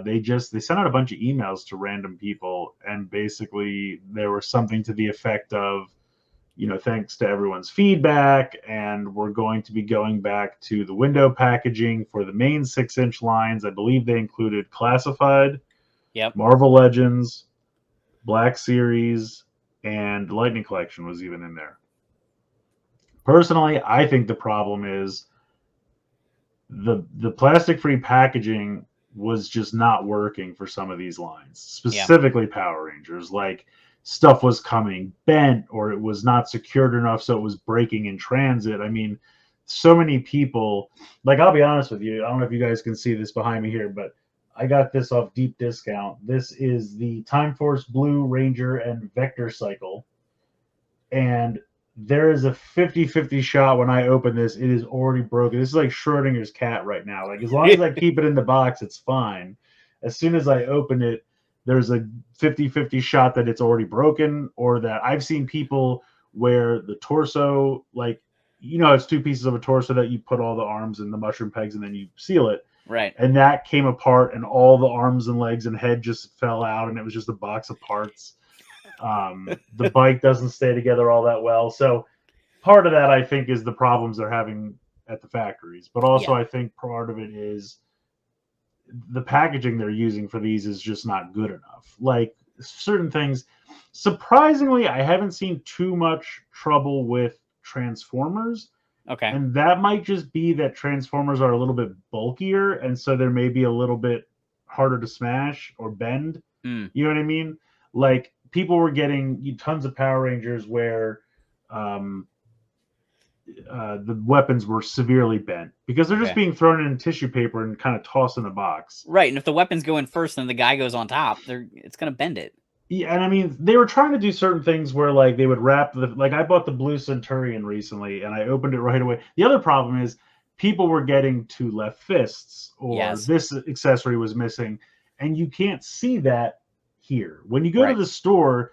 they sent out a bunch of emails to random people. And basically there was something to the effect of, thanks to everyone's feedback, and we're going to be going back to the window packaging for the main 6-inch lines. I believe they included Classified, Marvel Legends, Black Series, and Lightning Collection was even in there. Personally, I think the problem is the plastic-free packaging was just not working for some of these lines, specifically Power Rangers. Like, stuff was coming bent, or it was not secured enough, so it was breaking in transit. I mean, so many people, like, I'll be honest with you, I don't know if you guys can see this behind me here, but I got this off deep discount. This is the Time Force Blue Ranger and Vector Cycle. And there is a 50-50 shot when I open this, it is already broken. This is like Schrodinger's cat right now. Like, as long as I keep it in the box, it's fine. As soon as I open it, there's a 50-50 shot that it's already broken, or that I've seen people where the torso, like, it's two pieces of a torso that you put all the arms and the mushroom pegs and then you seal it. Right. And that came apart and all the arms and legs and head just fell out and it was just a box of parts. The bike doesn't stay together all that well. So part of that, I think, is the problems they're having at the factories. But also, I think part of it is the packaging they're using for these is just not good enough. Like, certain things, surprisingly, I haven't seen too much trouble with Transformers. Okay. And that might just be that Transformers are a little bit bulkier, and so they're maybe a little bit harder to smash or bend. You know what I mean? Like, people were getting tons of Power Rangers where the weapons were severely bent because they're just being thrown in tissue paper and kind of tossed in a box. Right, and if the weapons go in first and the guy goes on top, it's going to bend it. Yeah, and I mean, they were trying to do certain things where, like, they would wrap like, I bought the Blue Centurion recently, and I opened it right away. The other problem is people were getting two left fists, or this accessory was missing, and you can't see that here. When you go to the store,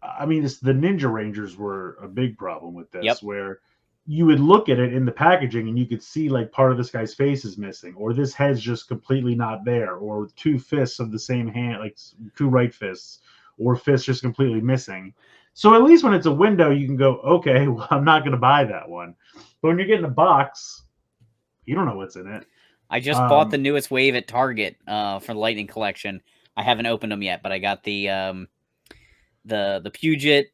I mean, the Ninja Rangers were a big problem with this, where you would look at it in the packaging and you could see, like, part of this guy's face is missing, or this head's just completely not there, or two fists of the same hand, like two right fists, or fists just completely missing. So at least when it's a window, you can go, okay, well, I'm not going to buy that one. But when you're getting a box, you don't know what's in it. I just bought the newest wave at Target for the Lightning Collection. I haven't opened them yet, but I got the Puget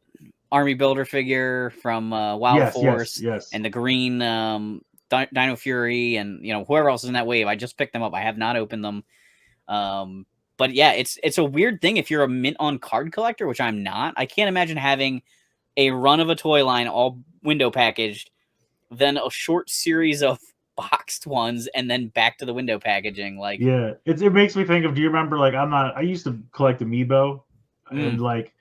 Army Builder figure from Wild Force, and the green Dino Fury, and whoever else is in that wave. I just picked them up. I have not opened them. But yeah, it's a weird thing if you're a mint on card collector, which I'm not. I can't imagine having a run of a toy line all window packaged, then a short series of boxed ones, and then back to the window packaging. Like, yeah, it makes me think of, do you remember, like, I used to collect Amiibo, and like,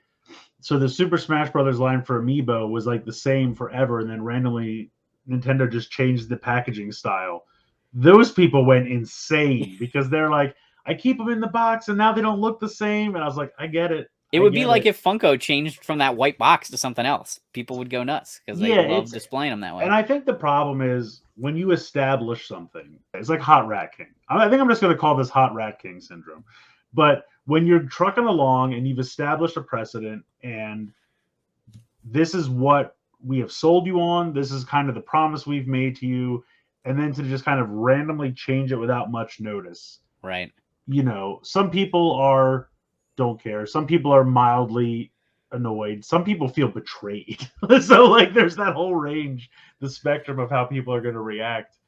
so the Super Smash Brothers line for Amiibo was like the same forever, and then randomly Nintendo just changed the packaging style. Those people went insane because they're like, I keep them in the box and now they don't look the same. And I was like, I get it. It would be like if Funko changed from that white box to something else. People would go nuts because they love displaying them that way. And I think the problem is when you establish something, it's like Hot Rat King. I think I'm just going to call this Hot Rat King syndrome. But when you're trucking along and you've established a precedent and this is what we have sold you on, this is kind of the promise we've made to you, and then to just kind of randomly change it without much notice. Right. Some people don't care. Some people are mildly annoyed. Some people feel betrayed. So, like, there's that whole range, the spectrum of how people are going to react.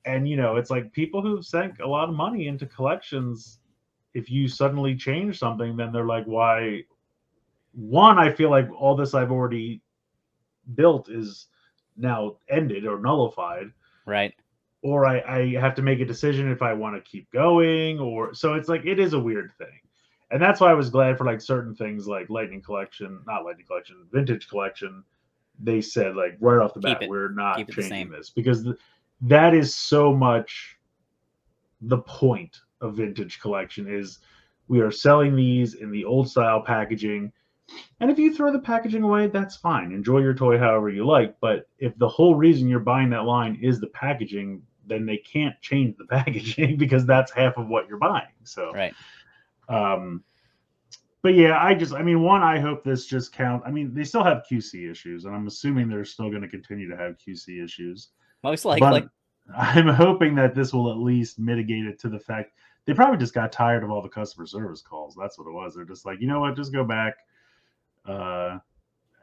And, it's like people who've sunk a lot of money into collections, if you suddenly change something, then they're like, why? One, I feel like all this I've already built is now ended or nullified. Right. Or I have to make a decision if I want to keep going, so it's like, it is a weird thing. And that's why I was glad for, like, certain things like Vintage Collection. They said, like, right off the bat, we're not changing this, because that is so much the point of Vintage Collection is we are selling these in the old style packaging. And if you throw the packaging away, that's fine. Enjoy your toy however you like. But if the whole reason you're buying that line is the packaging, then they can't change the packaging because that's half of what you're buying. So, right. But yeah, I hope this just counts. I mean, they still have QC issues, and I'm assuming they're still going to continue to have QC issues. Most likely. But I'm hoping that this will at least mitigate it to the fact they probably just got tired of all the customer service calls. That's what it was. They're just like, you know what, just go back.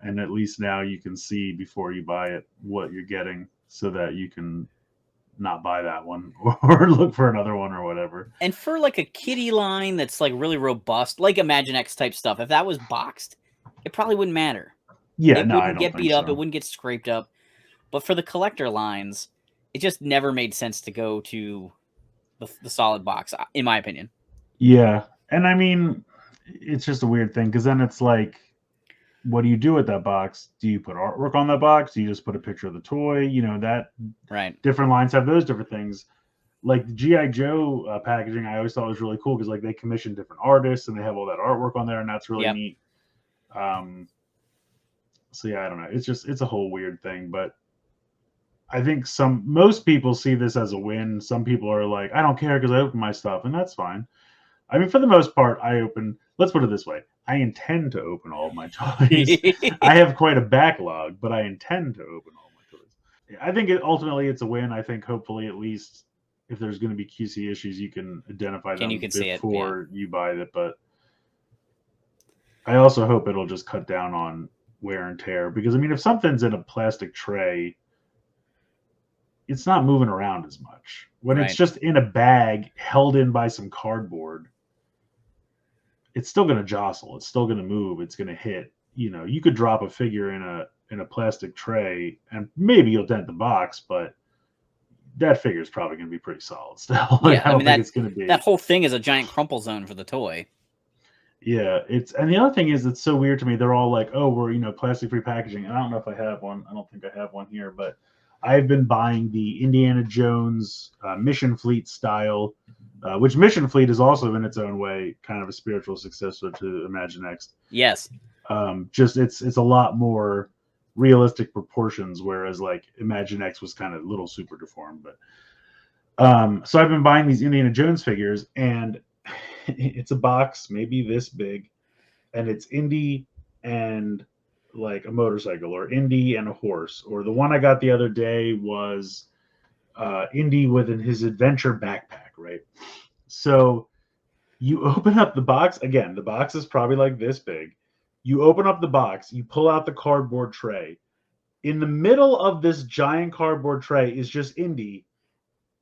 And at least now you can see before you buy it what you're getting, so that you can not buy that one or look for another one or whatever. And for like a kiddie line that's like really robust, like Imaginext type stuff, if that was boxed, it probably wouldn't matter. Yeah, it wouldn't get beat up. It wouldn't get scraped up. But for the collector lines, it just never made sense to go to the solid box, in my opinion. Yeah, and I mean, it's just a weird thing because then it's like, what do you do with that box? Do you put artwork on that box? Do you just put a picture of the toy? You know, that Right. different lines have those different things. Like the GI Joe packaging, I always thought was really cool because like they commission different artists and they have all that artwork on there, and that's really Yep. neat. So yeah, I don't know. It's a whole weird thing, but I think most people see this as a win. Some people are like, I don't care because I open my stuff, and that's fine. I mean, for the most part, I open. Let's put it this way: I intend to open all of my toys. I have quite a backlog, but I intend to open all my toys. I think ultimately it's a win. I think hopefully at least if there's going to be QC issues, you can identify You them can see it, yeah. before you buy it. But I also hope it'll just cut down on wear and tear because I mean, if something's in a plastic tray, it's not moving around as much. When it's Right. just in a bag held in by some cardboard, it's still going to jostle. It's still going to move. It's going to hit. You know, you could drop a figure in a plastic tray and maybe you'll dent the box, but that figure is probably going to be pretty solid still. Like, Yeah, I I don't mean think it's going to that be. whole thing is a giant crumple zone for the toy. Yeah, and the other thing is it's so weird to me. They're all like, "Oh, we're plastic free packaging." And I don't know if I have one. I don't think I have one here, but I've been buying the Indiana Jones Mission Fleet style, which Mission Fleet is also in its own way kind of a spiritual successor to Imaginext. Yes. Just it's a lot more realistic proportions, whereas like Imaginext was kind of a little super deformed. But so I've been buying these Indiana Jones figures, and it's a box maybe this big, and it's Indy and like a motorcycle, or Indy and a horse, or the one I got the other day was Indy with his adventure backpack, right? So you open up the box again. The box is probably like this big. You open up the box, you pull out the cardboard tray. In the middle of this giant cardboard tray is just Indy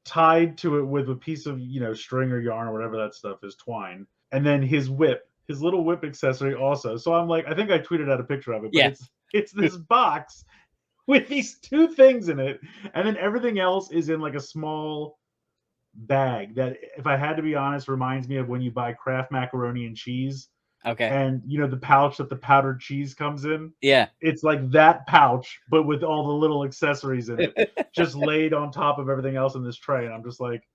tied to it with a piece of string or yarn or whatever that stuff is, twine, and then his whip, his little whip accessory also. So I'm like, I think I tweeted out a picture of it, but Yeah. it's this box with these two things in it, and then everything else is in like a small bag that, if I had to be honest, reminds me of when you buy Kraft macaroni and cheese, Okay. and the pouch that the powdered cheese comes in. Yeah. It's like that pouch, but with all the little accessories in it, just laid on top of everything else in this tray. And I'm just like,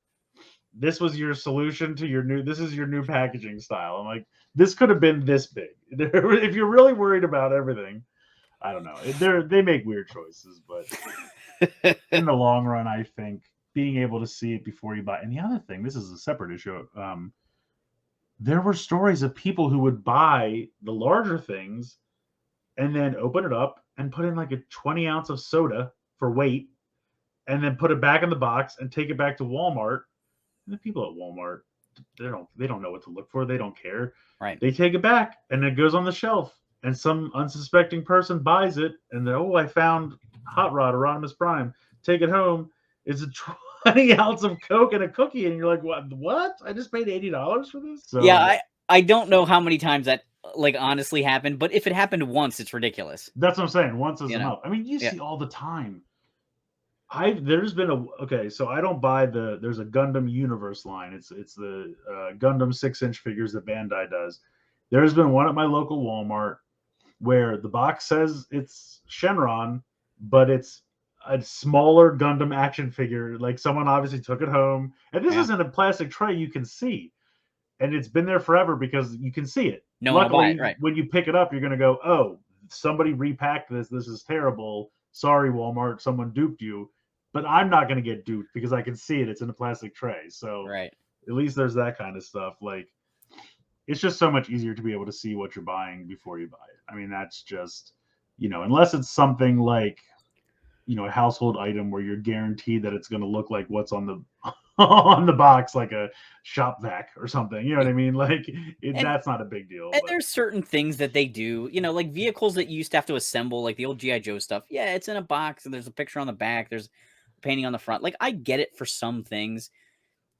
this was your solution to this is your new packaging style. I'm like, this could have been this big. If you're really worried about everything, I don't know. They make weird choices, but in the long run, I think being able to see it before you buy. And the other thing, this is a separate issue. There were stories of people who would buy the larger things and then open it up and put in like a 20 ounce of soda for weight, and then put it back in the box and take it back to Walmart. And the people at Walmart, they don't know what to look for. They don't care. Right. They take it back and it goes on the shelf, and some unsuspecting person buys it, and they're, oh, I found Hot Rod Rodimus Prime. Take it home. It's a 20 ounce of Coke and a cookie, and you're like, what? I just paid $80 for this? So Yeah, I don't know how many times that like honestly happened, but if it happened once, it's ridiculous. that's what I'm saying. Once is You know? enough. I mean, you Yeah. see all the time. There's been okay, so I don't buy there's a Gundam Universe line. It's the Gundam 6-inch figures that Bandai does. There's been one at my local Walmart where the box says it's Shenron, but it's a smaller Gundam action figure. Like, someone obviously took it home, and this Yeah. isn't a plastic tray you can see, and it's been there forever because you can see it. No one will buy Luckily, it, right? when you pick it up, you're gonna go, oh, somebody repacked this. This is terrible. Sorry, Walmart, someone duped you. But I'm not gonna get duped because I can see it. It's in a plastic tray. So Right. at least there's that kind of stuff. Like, it's just so much easier to be able to see what you're buying before you buy it. I mean, that's just, unless it's something like, a household item where you're guaranteed that it's going to look like what's on the on the box, like a shop vac or something. You know what I mean? Like, that's not a big deal. And But there's certain things that they do, like vehicles that you used to have to assemble, like the old GI Joe stuff. Yeah, it's in a box and there's a picture on the back. There's a painting on the front. Like, I get it for some things,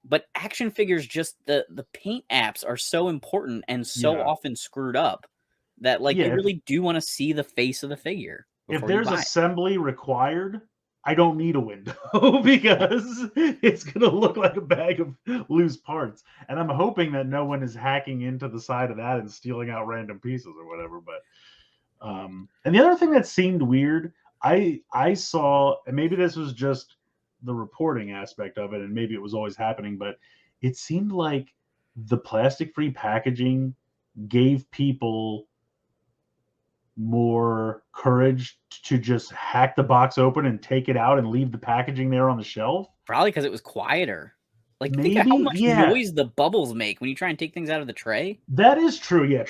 but action figures, just the paint apps are so important and so yeah, often screwed up that like you yeah. really do want to see the face of the figure If before you there's buy it. assembly required, I don't need a window because it's going to look like a bag of loose parts. And I'm hoping that no one is hacking into the side of that and stealing out random pieces or whatever. But and the other thing that seemed weird, I saw, and maybe this was just the reporting aspect of it, and maybe it was always happening, but it seemed like the plastic-free packaging gave people more courage to just hack the box open and take it out and leave the packaging there on the shelf. Probably because it was quieter. Like, think of how Maybe, much yeah, noise the bubbles make when you try and take things out of the tray. that is true. Yeah,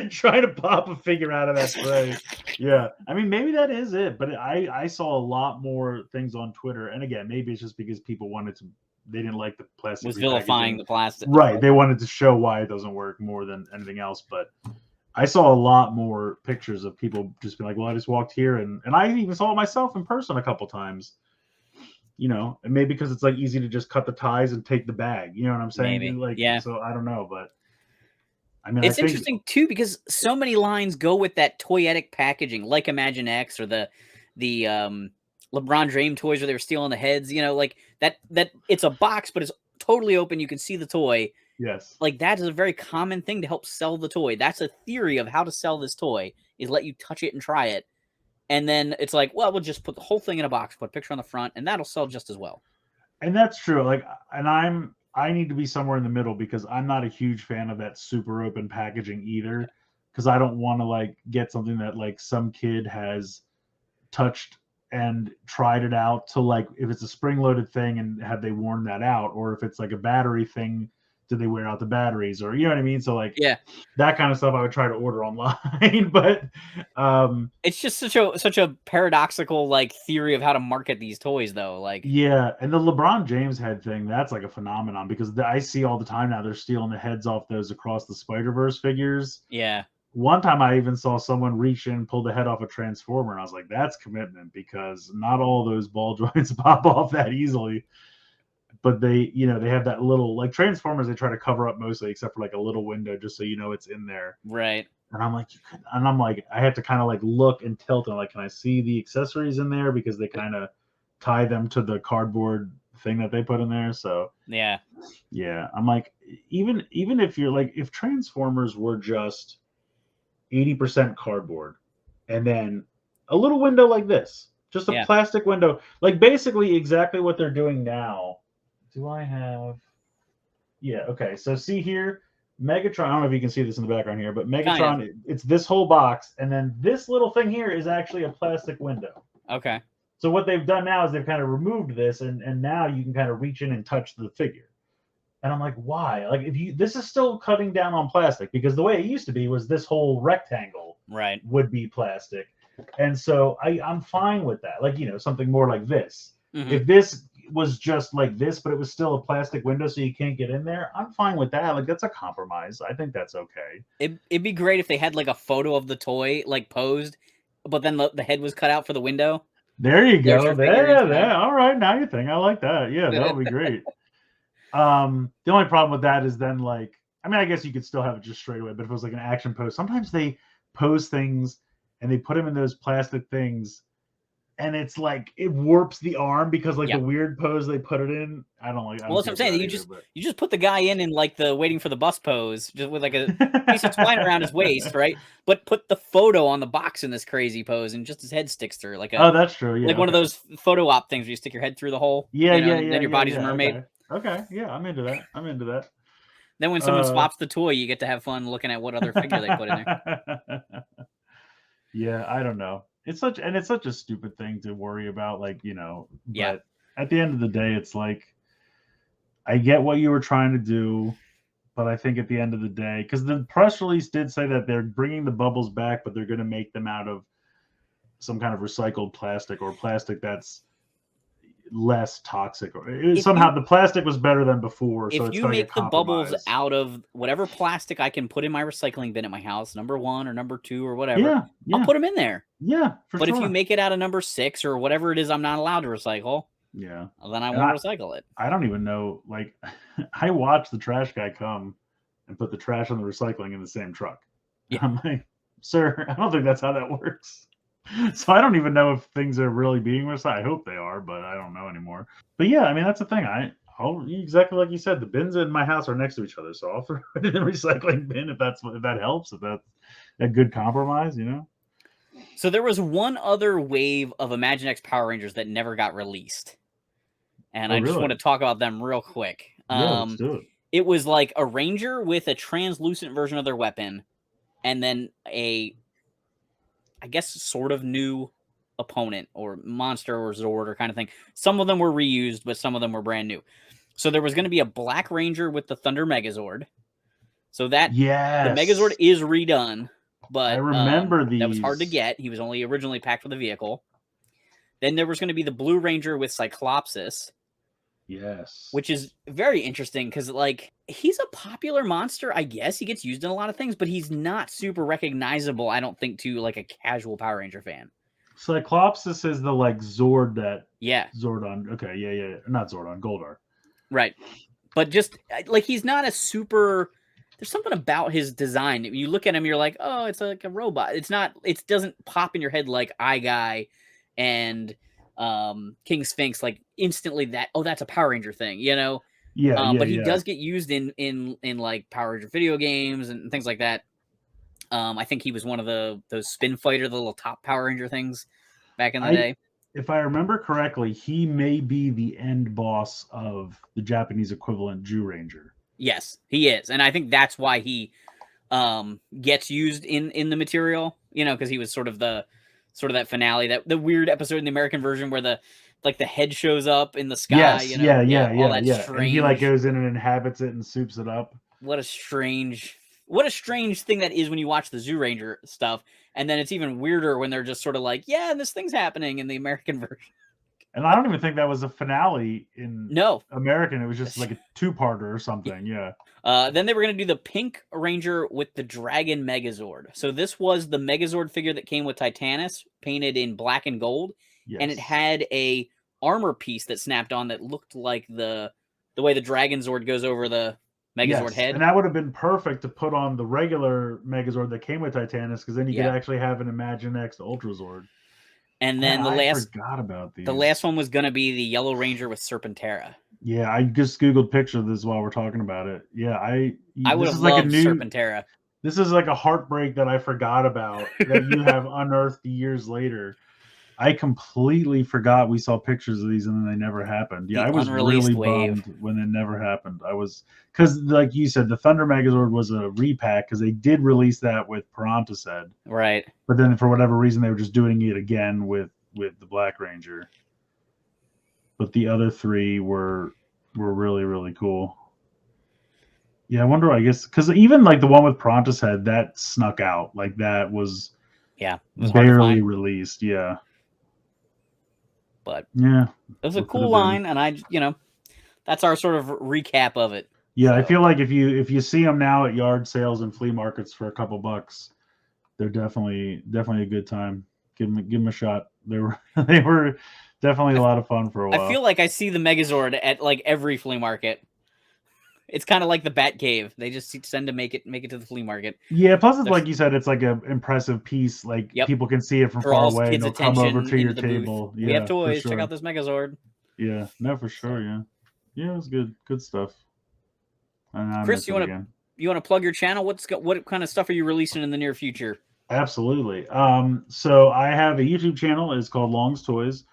trying to pop a figure out of that tray. Yeah, I mean, maybe that is it. But I saw a lot more things on Twitter, and again, maybe it's just because people wanted to. They didn't like the plastic. Was vilifying the plastic. Right. They wanted to show why it doesn't work more than anything else. But I saw a lot more pictures of people just being like, well, I just walked here, and I even saw it myself in person a couple times. You know, and maybe because it's like easy to just cut the ties and take the bag. You know what I'm saying? Maybe. Like, Yeah. So I don't know, but I mean, It's interesting too because so many lines go with that toyetic packaging, like Imaginext or the LeBron James toys where they were stealing the heads. You know, like that it's a box, but it's totally open. You can see the toy. Yes. Like that is a very common thing to help sell the toy. That's a theory of how to sell this toy is let you touch it and try it. And then it's like, well, we'll just put the whole thing in a box, put a picture on the front, and that'll sell just as well. And that's true. Like, and I need to be somewhere in the middle because I'm not a huge fan of that super open packaging either. Because I don't want to like get something that like some kid has touched and tried it out to like if it's a spring-loaded thing and have they worn that out, or if it's like a battery thing, did they wear out the batteries, or you know what I mean? So like that kind of stuff I would try to order online. But it's just such a paradoxical like theory of how to market these toys though. Like yeah, and the LeBron James head thing, that's like a phenomenon because I see all the time now they're stealing the heads off those Across the Spider-Verse figures. Yeah. One time I even saw someone reach in and pull the head off a Transformer, and I was like, that's commitment because not all those ball joints pop off that easily. But they, you know, they have that little, like Transformers, they try to cover up mostly except for like a little window just so you know it's in there. Right. And I'm like, I had to kind of like look and tilt and like, can I see the accessories in there? Because they kind of tie them to the cardboard thing that they put in there. So yeah. I'm like, even if you're like, if Transformers were just 80% cardboard and then a little window like this, just a plastic window, like basically exactly what they're doing now. Do I have? Yeah. Okay. So see here, Megatron. I don't know if you can see this in the background here, but Megatron, it's this whole box, and then this little thing here is actually a plastic window. Okay. So what they've done now is they've kind of removed this, and now you can kind of reach in and touch the figure. And I'm like, why? Like, this is still cutting down on plastic because the way it used to be was this whole rectangle would be plastic, and so I'm fine with that. Like, you know, something more like this. Mm-hmm. If this was just like this, but it was still a plastic window, so you can't get in there, I'm fine with that. Like, that's a compromise. I think that's okay. It'd be great if they had like a photo of the toy like posed, but then the head was cut out for the window. There you go. There. All right, now you think I like that. Yeah, that would be great. The only problem with that is then like, I mean, I guess you could still have it just straight away, but if it was like an action pose, sometimes they pose things and they put them in those plastic things. And it's like it warps the arm because like the weird pose they put it in. I don't like. Well, that's what I'm saying. You just put the guy in like the waiting for the bus pose, just with like a piece of twine around his waist, right? But put the photo on the box in this crazy pose, and just his head sticks through like a. Oh, that's true. Yeah, like one of those photo op things where you stick your head through the hole. Yeah, you know, and then your body's a mermaid. Okay, yeah, I'm into that. Then when someone swaps the toy, you get to have fun looking at what other figure they put in there. Yeah, I don't know. It's such a stupid thing to worry about, like, you know. But at the end of the day, it's like, I get what you were trying to do, but I think at the end of the day, because the press release did say that they're bringing the bubbles back, but they're going to make them out of some kind of recycled plastic or plastic that's less toxic, or the plastic was better than before. So if you make the bubbles out of whatever plastic I can put in my recycling bin at my house, number 1 or number 2 or whatever, I'll put them in there. Yeah, but if you make it out of number 6 or whatever it is, I'm not allowed to recycle. Yeah, then I won't recycle it. I don't even know. Like, I watched the trash guy come and put the trash and the recycling in the same truck. Yeah, I'm like, sir, I don't think that's how that works. So I don't even know if things are really being recycled. I hope they are, but I don't know anymore. But yeah, I mean that's the thing. I'll exactly like you said. The bins in my house are next to each other, so I'll throw it in the recycling bin if that helps. If that's a good compromise, you know. So there was one other wave of Imaginext Power Rangers that never got released, and Oh I just want really? to talk about them real quick. Yeah, let's do it. It was like a ranger with a translucent version of their weapon, and then I guess, sort of new opponent or monster or Zord or kind of thing. Some of them were reused, but some of them were brand new. So there was going to be a Black Ranger with the Thunder Megazord. So that the Megazord Yes, is redone, I but remember that was hard to these. get. He was only originally packed with a vehicle. Then there was going to be the Blue Ranger with Cyclopsis, Yes. which is very interesting because, like, he's a popular monster. I guess he gets used in a lot of things, but he's not super recognizable, I don't think, to like a casual Power Ranger fan. Cyclopsis is the like Zord that Yeah, Zordon. Okay, yeah, not Zordon, Goldar. right. But just like he's not a super. There's something about his design. You look at him, you're like, oh, it's like a robot. It's not. It doesn't pop in your head like Eye Guy and King Sphinx. Like instantly, that's a Power Ranger thing, you know. But he Yeah. does get used in like Power Ranger video games and things like that. I think he was one of those Spin Fighter, the little top Power Ranger things back in the I day. If I remember correctly, he may be the end boss of the Japanese equivalent Jew Ranger. Yes, he is, and I think that's why he gets used in the material. You know, because he was sort of that finale, that the weird episode in the American version where the head shows up in the sky. Yes, You know, all that And he like strange. goes in and inhabits it and soups it up. What a strange thing that is when you watch the Zoo Ranger stuff, and then it's even weirder when they're just sort of like, yeah, this thing's happening in the American version. And I don't even think that was a finale in No. American. It was just like a two-parter or something. Yeah. Then they were going to do the Pink Ranger with the Dragon Megazord. So this was the Megazord figure that came with Titanus, painted in black and gold, and it Yes. had a armor piece that snapped on that looked like the way the Dragon Zord goes over the Megazord Yes, head. and that would have been perfect to put on the regular Megazord that came with Titanus, because then you could Yeah. actually have an Imaginext Ultra Zord. And Man, then I forgot about the these. last one was going to be the Yellow Ranger with Serpentera. Yeah, I just googled picture of this while we're talking about it. Yeah, I would this have is like a loved new. Serpentera. This is like a heartbreak that I forgot about that you have unearthed years later. I completely forgot we saw pictures of these and then they never happened. Yeah, The I was unreleased really wave. bummed when it never happened. I was, because like you said, the Thunder Megazord was a repack because they did release that with Piranha said, Right. but then for whatever reason they were just doing it again with the Black Ranger. But the other three were really cool. Yeah, I wonder. I guess because even like the one with Prontus head that snuck out, like that was Yeah, it was hard to barely find. released. Yeah, But yeah, it was a what could cool have been. line, and that's our sort of recap of it. Yeah, I So, feel like if you see them now at yard sales and flea markets for a couple bucks, they're definitely a good time. Give them a shot. They were definitely a lot of fun for a I feel while. like I see the Megazord at like every flea market. It's kind of like the Bat Cave. They just tend to make it to the flea market. Yeah, plus it's There's, like you said, it's like an impressive piece. Like yep, people can see it from far draws away and kids' they'll come over attention to your into the booth. table. We have Yeah, for toys. Check out sure. this Megazord. Yeah, no, for So, sure. Yeah, yeah, it was good stuff. And I Chris, miss it again. you want to plug your channel? What kind of stuff are you releasing in the near future? Absolutely. So I have a YouTube channel. It's called Long's Toys.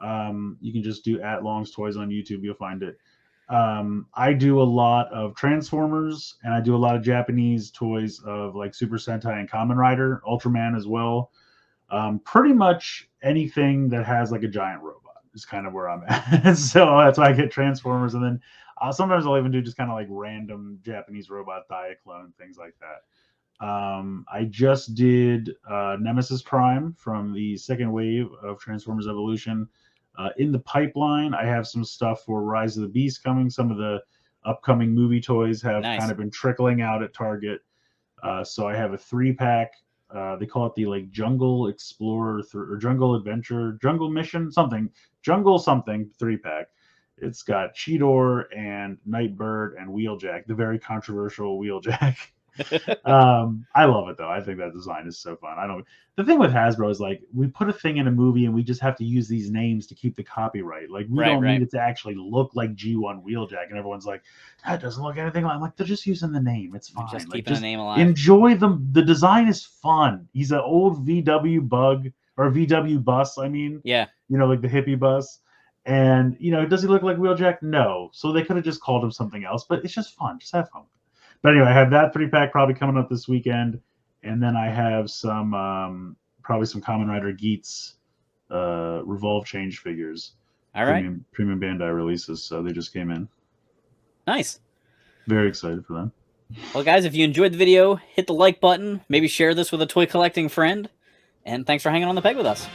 You can just do at Long's Toys on YouTube. You'll find it. I do a lot of Transformers, and I do a lot of Japanese toys of like Super Sentai and Kamen Rider, Ultraman as well. Pretty much anything that has like a giant robot is kind of where I'm at. So that's why I get Transformers, and then sometimes I'll even do just kind of like random Japanese robot Diaclone things like that. I just did Nemesis Prime from the second wave of Transformers Evolution. In the pipeline, I have some stuff for Rise of the Beast coming. Some of the upcoming movie toys have kind Nice. of been trickling out at Target. So I have a 3-pack. They call it the like Jungle Explorer or Jungle Adventure, Jungle Mission, Jungle something 3-pack. It's got Cheetor and Nightbird and Wheeljack, the very controversial Wheeljack. I love it though. I think that design is so fun. I don't. The thing with Hasbro is like we put a thing in a movie and we just have to use these names to keep the copyright. Like we don't need it to actually look like G1 Wheeljack, and everyone's like, that doesn't look anything like. I'm like, they're just using the name. It's fine. Just like, keeping the name alive. Enjoy them. The design is fun. He's an old VW bug or VW bus. I mean, yeah, like the hippie bus. And does he look like Wheeljack? No. So they could have just called him something else. But it's just fun. Just have fun. But anyway, I have that 3-pack probably coming up this weekend, and then I have some probably some Kamen Rider Geats Revolve Change figures. All right. Premium Bandai releases, so they just came in. Nice. Very excited for them. Well, guys, if you enjoyed the video, hit the like button. Maybe share this with a toy collecting friend. And thanks for hanging on the peg with us.